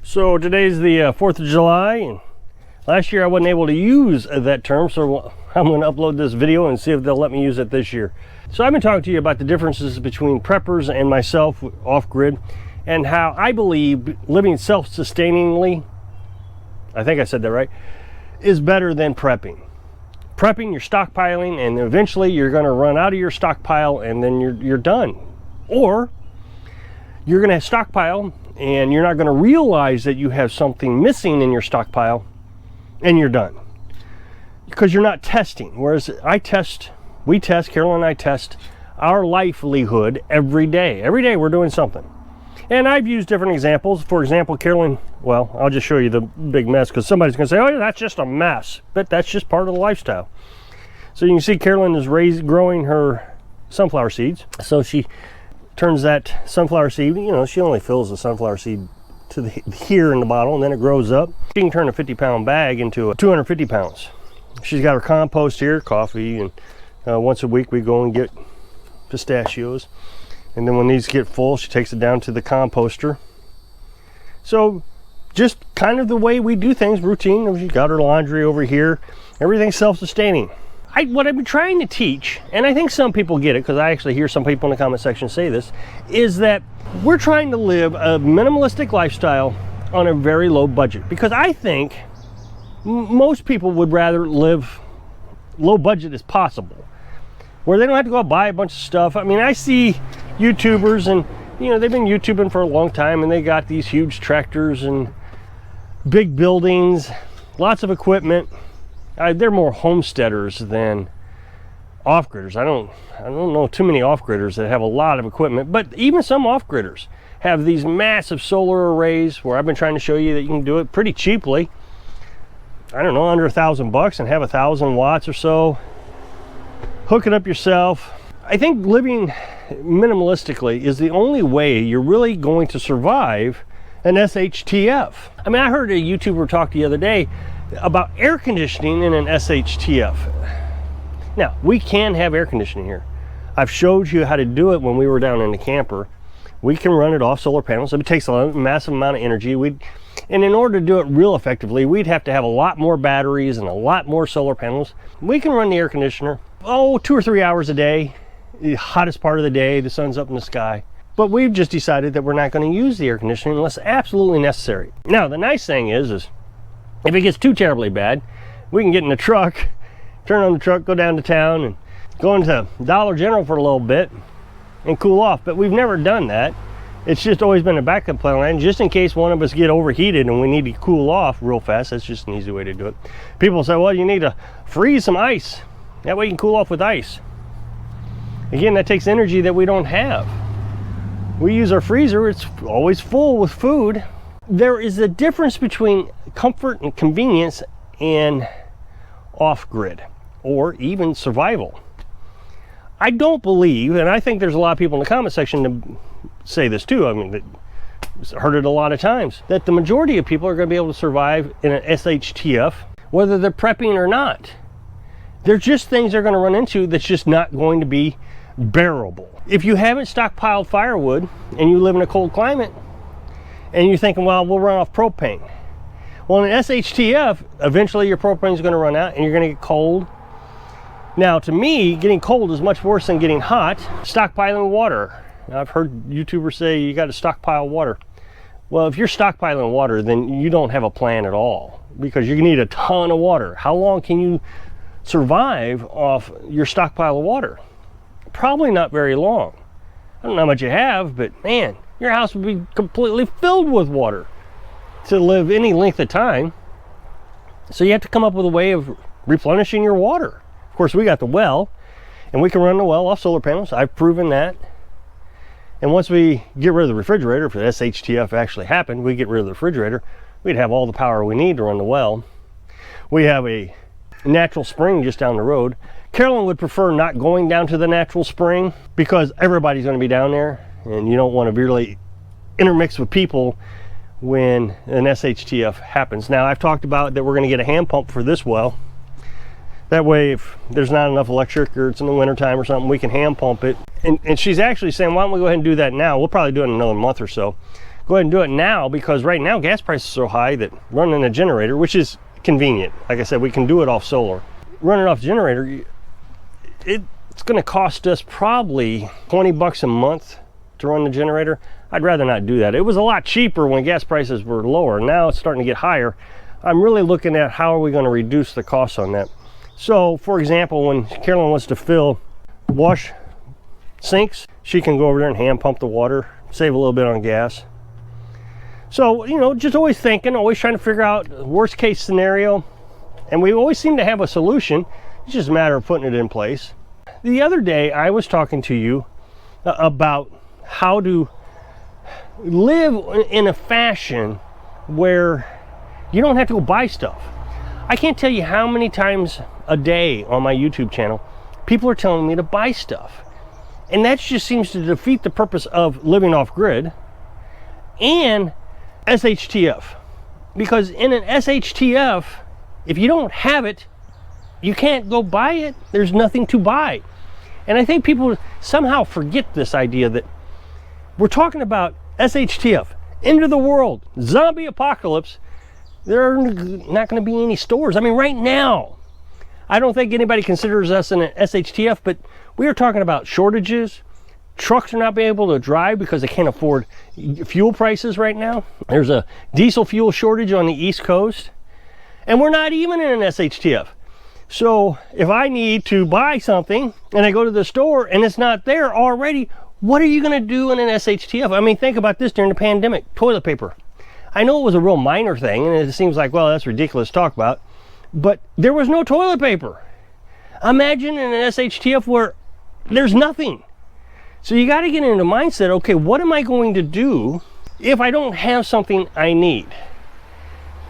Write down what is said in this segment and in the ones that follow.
So today's the 4th of July, and last year I wasn't able to use that term, so I'm going to upload this video and see if they'll let me use it this year. So I've been talking to you about the differences between preppers and myself off-grid, and how I believe living self-sustainingly, I think I said that right, is better than prepping. Prepping, you're stockpiling, and eventually you're going to run out of your stockpile and then you're done. Or you're going to stockpile and you're not going to realize that you have something missing in your stockpile and you're done. Because you're not testing. Whereas we test, Carolyn and I test our livelihood every day. Every day we're doing something. And I've used different examples. For example, Carolyn, well, I'll just show you the big mess because somebody's going to say, oh, that's just a mess. But that's just part of the lifestyle. So you can see Carolyn is growing her sunflower seeds. So she turns that sunflower seed, you know, she only fills the sunflower seed to here in the bottle, and then it grows up. She can turn a 50-pound bag into 250 pounds. She's got her compost here, coffee, and once a week we go and get pistachios. And then when these get full, she takes it down to the composter. So just kind of the way we do things, routine. She's got her laundry over here. Everything's self-sustaining. What I've been trying to teach, and I think some people get it, because I actually hear some people in the comment section say this, is that we're trying to live a minimalistic lifestyle on a very low budget. Because I think most people would rather live low budget as possible, where they don't have to go out and buy a bunch of stuff. I mean, I see YouTubers, and you know, they've been YouTubing for a long time, and they got these huge tractors and big buildings, lots of equipment. They're more homesteaders than off-gridders. I don't know too many off-gridders that have a lot of equipment, but even some off-gridders have these massive solar arrays where I've been trying to show you that you can do it pretty cheaply. I don't know, under $1,000 and have 1,000 watts or so. Hook it up yourself. I think living minimalistically is the only way you're really going to survive an SHTF. I mean, I heard a YouTuber talk the other day about air conditioning in an SHTF. Now, we can have air conditioning here. I've showed you how to do it when we were down in the camper. We can run it off solar panels. It takes a massive amount of energy. And in order to do it real effectively, we'd have to have a lot more batteries and a lot more solar panels. We can run the air conditioner, 2 or 3 hours a day, the hottest part of the day, the sun's up in the sky. But we've just decided that we're not going to use the air conditioning unless absolutely necessary. Now, the nice thing is if it gets too terribly bad, we can get in the truck, turn on the truck, go down to town, and go into Dollar General for a little bit and cool off. But we've never done that. It's just always been a backup plan, just in case one of us get overheated and we need to cool off real fast. That's just an easy way to do it. People say, well, you need to freeze some ice. That way you can cool off with ice. Again, that takes energy that we don't have. We use our freezer, it's always full with food. There is a difference between comfort and convenience and off-grid, or even survival. I don't believe, and I think there's a lot of people in the comment section to say this too, I mean, I've heard it a lot of times, that the majority of people are going to be able to survive in an SHTF, whether they're prepping or not. They're just things they're going to run into that's just not going to be bearable. If you haven't stockpiled firewood and you live in a cold climate, and you're thinking, well, we'll run off propane. Well, in an SHTF, eventually your propane is going to run out and you're going to get cold. Now, to me, getting cold is much worse than getting hot. Stockpiling water. Now, I've heard YouTubers say you got to stockpile water. Well, if you're stockpiling water, then you don't have a plan at all, because you need a ton of water. How long can you survive off your stockpile of water? Probably not very long. I don't know how much you have, but man, your house would be completely filled with water to live any length of time. So you have to come up with a way of replenishing your water. Of course, we got the well, and we can run the well off solar panels. I've proven that. And once we get rid of the refrigerator, if the SHTF actually happened, we get rid of the refrigerator, we'd have all the power we need to run the well. We have a natural spring just down the road. Carolyn would prefer not going down to the natural spring because everybody's going to be down there, and you don't want to really intermix with people when an SHTF happens. Now, I've talked about that we're going to get a hand pump for this well. That way, if there's not enough electric or it's in the wintertime or something, we can hand pump it. And she's actually saying, why don't we go ahead and do that now? We'll probably do it in another month or so. go ahead and do it now, because right now gas prices are so high that running a generator, which is convenient, like I said, we can do it off solar. Running off generator, it's going to cost us probably 20 bucks a month to run the generator. I'd rather not do that. It was a lot cheaper when gas prices were lower. Now it's starting to get higher. I'm really looking at how are we going to reduce the costs on that. So for example, when Carolyn wants to wash sinks, she can go over there and hand pump the water, save a little bit on gas. So, you know, just always thinking, always trying to figure out worst case scenario. And we always seem to have a solution. It's just a matter of putting it in place. The other day, I was talking to you about how to live in a fashion where you don't have to go buy stuff. I can't tell you how many times a day on my YouTube channel, people are telling me to buy stuff. And that just seems to defeat the purpose of living off grid and SHTF. Because in an SHTF, if you don't have it, you can't go buy it. There's nothing to buy. And I think people somehow forget this idea that we're talking about SHTF, end of the world, zombie apocalypse. There are not going to be any stores. I mean, right now, I don't think anybody considers us in an SHTF, but we are talking about shortages. Trucks are not being able to drive because they can't afford fuel prices right now. There's a diesel fuel shortage on the East Coast, and we're not even in an SHTF. So if I need to buy something and I go to the store and it's not there already, what are you going to do in an SHTF? I mean, think about this during the pandemic, toilet paper. I know it was a real minor thing, and it seems like, well, that's ridiculous to talk about, but there was no toilet paper. Imagine in an SHTF where there's nothing. So you got to get into the mindset, okay, what am I going to do if I don't have something I need?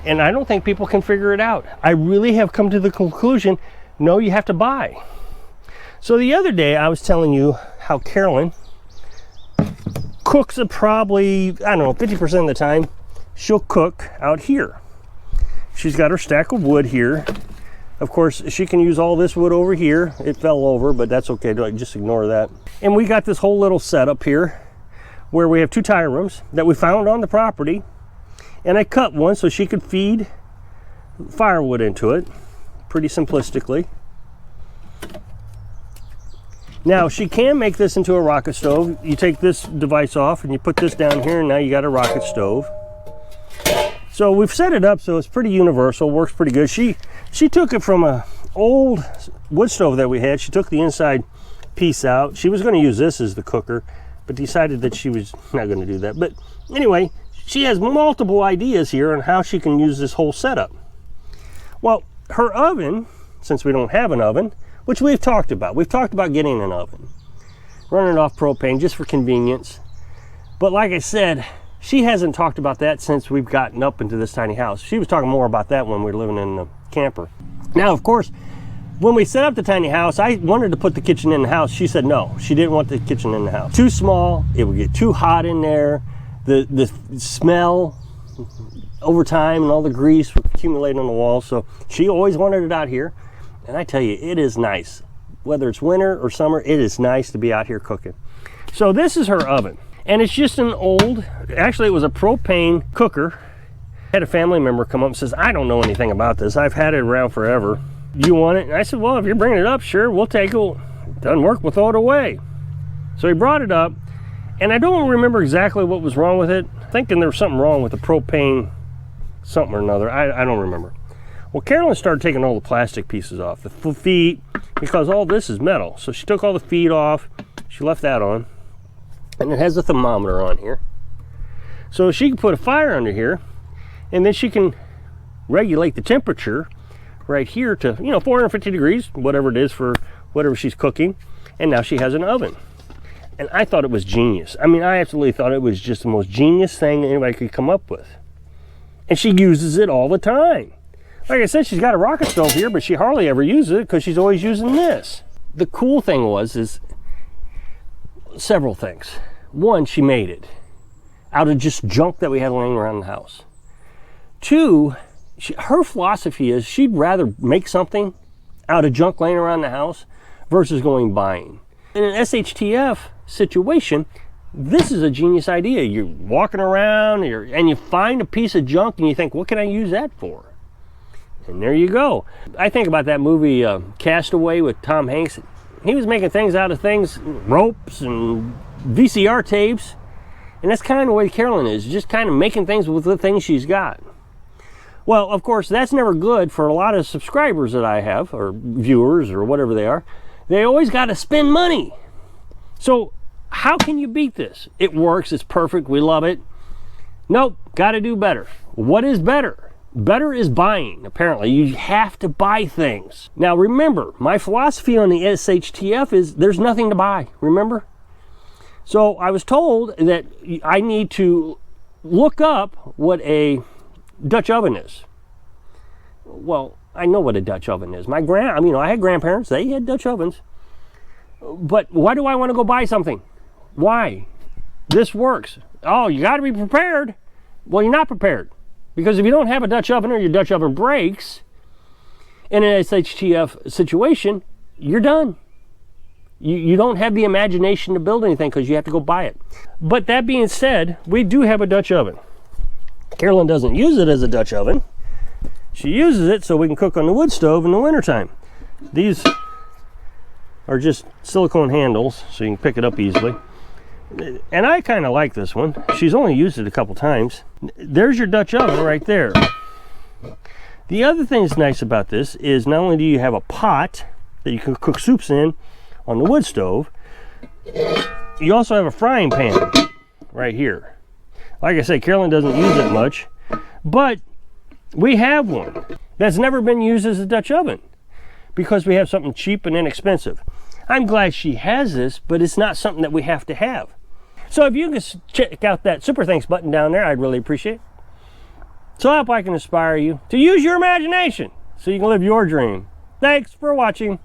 And I don't think people can figure it out. I really have come to the conclusion, no, you have to buy. So the other day I was telling you how Carolyn cooks probably, I don't know, 50% of the time, she'll cook out here. She's got her stack of wood here. Of course, she can use all this wood over here. It fell over, but that's okay. Just ignore that. And we got this whole little setup here where we have 2 tire rooms that we found on the property. And I cut one so she could feed firewood into it, pretty simplistically. Now, she can make this into a rocket stove. You take this device off and you put this down here, and now you got a rocket stove. So we've set it up so it's pretty universal, works pretty good. She took it from an old wood stove that we had. She took the inside piece out. She was going to use this as the cooker, but decided that she was not going to do that. But anyway, she has multiple ideas here on how she can use this whole setup. Well, her oven, since we don't have an oven, which we've talked about getting an oven, running it off propane just for convenience. But like I said, she hasn't talked about that since we've gotten up into this tiny house. She was talking more about that when we were living in the camper. Now, of course, when we set up the tiny house, I wanted to put the kitchen in the house. She said no, she didn't want the kitchen in the house. Too small, it would get too hot in there. The smell over time and all the grease would accumulate on the walls. So she always wanted it out here. And I tell you, it is nice. Whether it's winter or summer, it is nice to be out here cooking. So this is her oven. And it's just an old, actually it was a propane cooker. I had a family member come up and says, I don't know anything about this. I've had it around forever. You want it? And I said, well, if you're bringing it up, sure, we'll take it. It doesn't work, we'll throw it away. So he brought it up, and I don't remember exactly what was wrong with it. I'm thinking there was something wrong with the propane, something or another. I don't remember. Well, Carolyn started taking all the plastic pieces off, the feet, because all this is metal. So she took all the feet off, she left that on. And it has a thermometer on here. So she can put a fire under here, and then she can regulate the temperature right here to, 450 degrees, whatever it is for whatever she's cooking. And now she has an oven. And I thought it was genius. I mean, I absolutely thought it was just the most genius thing anybody could come up with. And she uses it all the time. Like I said, she's got a rocket stove here, but she hardly ever uses it because she's always using this. The cool thing is several things. One, she made it out of just junk that we had laying around the house. Two, her philosophy is she'd rather make something out of junk laying around the house versus going buying. In an SHTF situation, This is a genius idea. You're walking around and you find a piece of junk and you think, what can I use that for? And there you go. I think about that movie Castaway with Tom Hanks. He was making things out of things, ropes and VCR tapes. And that's kind of the way Carolyn is, just kind of making things with the things she's got. Well, of course, that's never good for a lot of subscribers that I have, or viewers, or whatever they are. They always got to spend money. So how can you beat this? It works, it's perfect, we love it. Nope, got to do better. What is better? Better is buying, apparently. You have to buy things. Now remember, my philosophy on the SHTF is there's nothing to buy, remember? So I was told that I need to look up what a Dutch oven is. Well, I know what a Dutch oven is. I had grandparents, they had Dutch ovens. But why do I want to go buy something? Why? This works. Oh, you got to be prepared. Well, you're not prepared. Because if you don't have a Dutch oven or your Dutch oven breaks in an SHTF situation, you're done. You don't have the imagination to build anything because you have to go buy it. But that being said, we do have a Dutch oven. Carolyn doesn't use it as a Dutch oven. She uses it so we can cook on the wood stove in the wintertime. These are just silicone handles so you can pick it up easily. And I kind of like this one. She's only used it a couple times. There's your Dutch oven right there. The other thing that's nice about this is not only do you have a pot that you can cook soups in on the wood stove, you also have a frying pan right here. Like I said, Carolyn doesn't use it much, but we have one that's never been used as a Dutch oven because we have something cheap and inexpensive. I'm glad she has this, but it's not something that we have to have. So if you can check out that super thanks button down there, I'd really appreciate it. So I hope I can inspire you to use your imagination so you can live your dream. Thanks for watching.